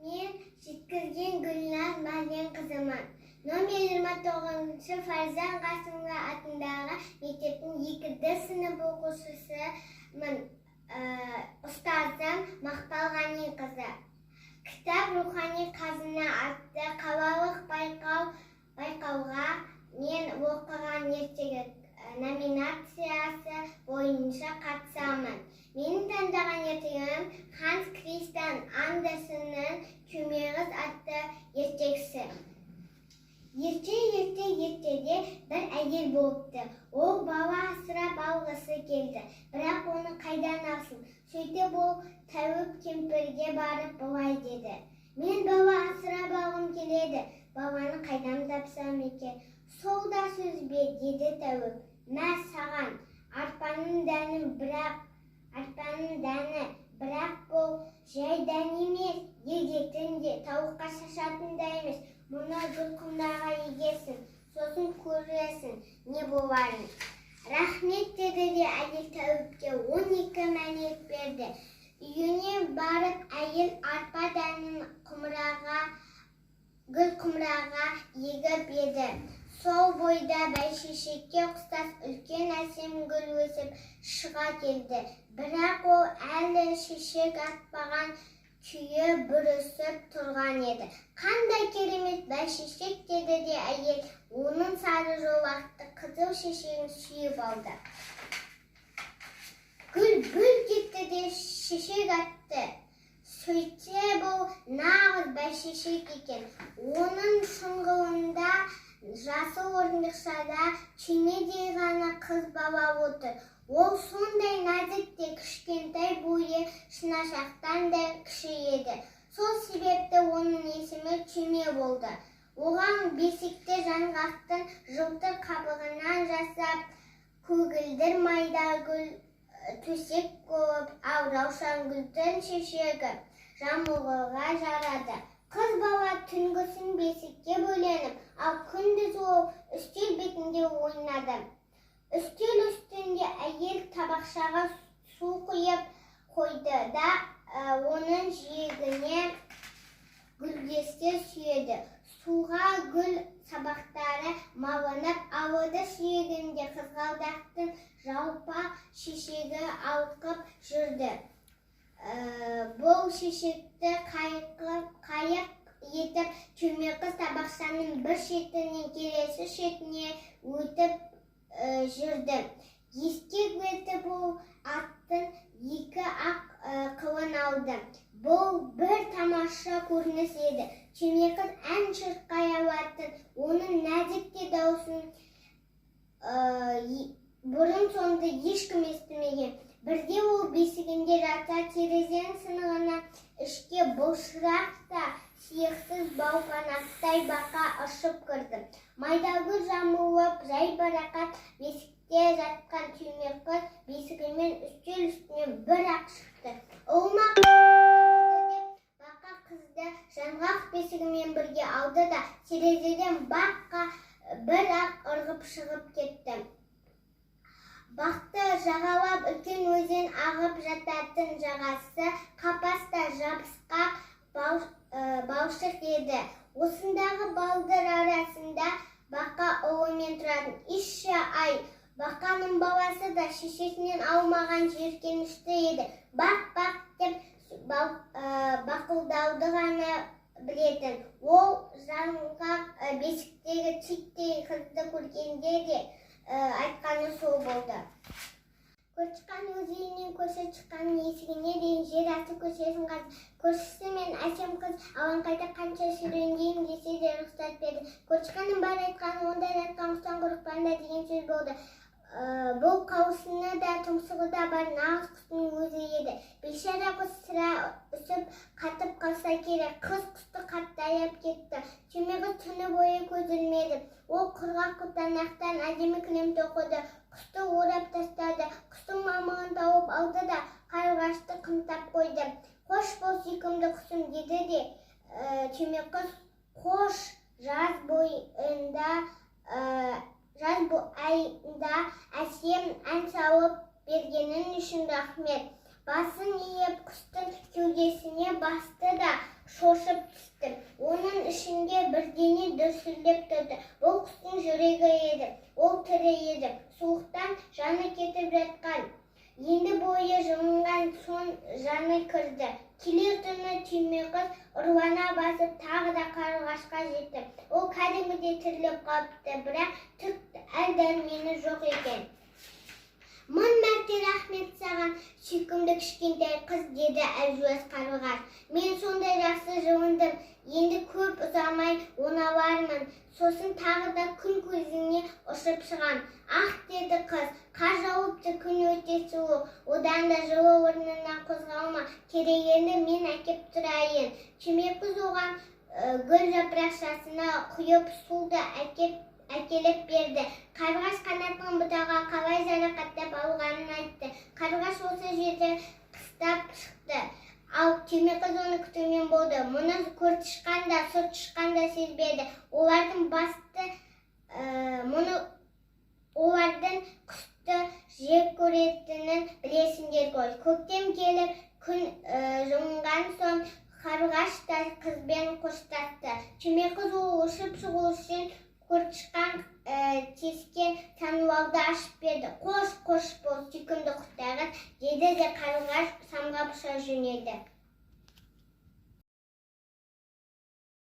Men Жеткізген Гүлназ Маденқызымын. Номер 29 Farzand Qasımlı atınдағы мектептің 2-ді сынып оқушысымын. Ұстазым Мақпал Ғаниқызы. Кітап «Рухани қазына» атты қалалық байқауға мен оқыған ертегі номинациясы бойынша қатысамын. Менің таңдаған ертегім Ханс Кристиан Андерсеннің «Күймеғіз» атты ертегісі. Ертеде бір әйел болыпты. Ол бала асырап алғысы келді, бірақ оны қайдан алсын? Сөйтіп ол Тәуіп кемпірге барып былай деді: «Мен бала асырап алғым келеді, баланы қайдан тапсам екен?» «Сол да сөз бе?» деді Тәуіп. «Мә саған, арпаның дәні, бірақ бұл жай дән емес, егетін де, тауыққа шашатын да емес. Мұны гүл-құмыраға егесің, сосын көресің не боларын». «Рахмет» деді де әйел Тәуіпке 12 мәлімет берді. Үйіне барып әйел арпа дәнін гүл-құмыраға егіп еді. Сол бойда бәйшешекке ұқсас үлкен әсем гүл өсіп шыға келді. Бірақ ол әлі шешек атпаған күйі бүрісіп тұрған еді. «Қандай керемет бәйшешек» деді де әйел оның сары жолақты қызыл шешегін сүйіп алды. Гүл бүлк етті де шешек атты. Сөйтсе бұл нағыз бәйшешек екен. Оның шұңғылында жасыл орындықшада түймедей ғана қыз бала отыр. Ол сондай нәзік те кішкентай бойы шынашақтан да кіші еді. Сол себепті оның есімі Түйме болды. Оған бесікті жаңғақтың жылтыр қабығынан жасап, көгілдір майда гүл төсек болып, ал раушан гүлдің шешегі жамылғыға жарады. Қыз бала түнгісін бесікке бөленіп, ал күндіз ол үстел бетінде ойнады. Үстел үстінде әйел табақшаға су құйып қойды да оның жиегіне гүлдесті сүйеді. Суға гүл сабақтары малынып, ауыды сүйегінде қызғалдақтың жалпақ шешегі алқып жүрді. Бұл шешекті қайық етіп, Түймеқыз табақшаның бір шетінен келесі шетіне өтіп жүрді. Ескек беті бұл аттың 2 ақ қылын алды. Бұл бір тамаша көрініс еді. Түймеқыз ән шырқай алатын, оның нәзік те даусын бұрын соңды ешкім естімеген. Бірде ол бесігінде жатса, терезенің сынығына ішке бұлшырақ та сиықсыз балқанақтай бақа ұшып кірді. Майдагүл жамылып, жайбарақат бесікте жатқан Түймеқыз бесігімен үстел үстіне бір-ақ шықты. «Олмақ» деп бақа қызды жаңғақ бесігімен бірге алды да терезеден баққа бір-ақ ырғып шығып кетті. Бақты жағалап үлкен өзен ағып жататын жағасы қапаста жабысқақ балшық еді. Осындағы балдыр арасында бақа ұлымен тұратын. «Иші-ай, бақаның баласы да шешесінен алмаған жеркенішті еді. Бақ-бақ» деп бақылдауды ғана білетін. Ол жаңғақ бесіктегі титтей қызды көргенде де айтқаны сол болды. Көршіқан өз үйінен көрші шыққан есігіне дейін жер асты көшесін қазды. Көршісі мен әсем қыз алаңқайда қанша шіренген десе де рұқсат берді. Көршіқанның бар айтқаны ондай жатқан құстан қорықпаңдар деген сөз болды. Бұл қауысыны да тұмсығы да бар нағыз құстың өзі еді. Бейшара құс сірә үсіп қатып қалса керек. Қыз құсты қатты аяп кетті. Түймеқыз түні бойы көз ілмеді. Ол құрғақ құтанақтан әдемі кілем тоқыды. Құсты орап тастады. Құстың мамығын тауып алды да қарлығашты қымтап қойды. «Қош бол сүйкімді құсым» деді де Түймеқыз «Қош, жаз айында әсем ән салып бергенің үшін рахмет. Басын иіп құстың кеудесіне басты да шошып түсті. Оның ішінде бірдеңе дүрсілдеп тұрды. Бұл құстың жүрегі еді. Ол тірі еді. Суықтан жаны кетіп жатқан. Енді бойы жылынған соң жаны кірді. Келер түні түймеқыз ұрлана басып тағы да қарлығашқа жетті. Ол кәдімгідей тіріліп қалыпты, бірақ түк әл-дәрмені жоқ екен. Мың мәрте рахмет саған, сүйкімді кішкентай қыз, деді әлжуаз қарлығаш. Мен сондай жақсы жылындым, енді көп ұзамай оңалармын. Сосын тағы да күн көзіне ұшып шығам. Ах, деді қыз, қар жауыпты, күн өте суық. Одан да жылы орнынан қозғалма, керегені мен әкеп тұрайын. Түймеқыз оған гүл жапырақшасына құйып суды әкеліп берді. Қарлығаш қанаттың бұтаға қалай жарақаттап алғанын айтты. Қарлығаш осы жерде қыстап шықты. Ал түймеқыз оны күтумен болды. Мұны көртышқан да, сұртышқан да сезбеді. Олардың құсты жек көретінін білесіңдер ғой. Көктем келіп, күн жылынған соң қарлығаш та қызбен қоштасты. Түймеқыз ол ұшып шығу үшін көртышқан тескен сандуалды ашып берді. Қош бол, сүйкімді құстағыз, деді де қарлығаш самғап ұша жөнелді.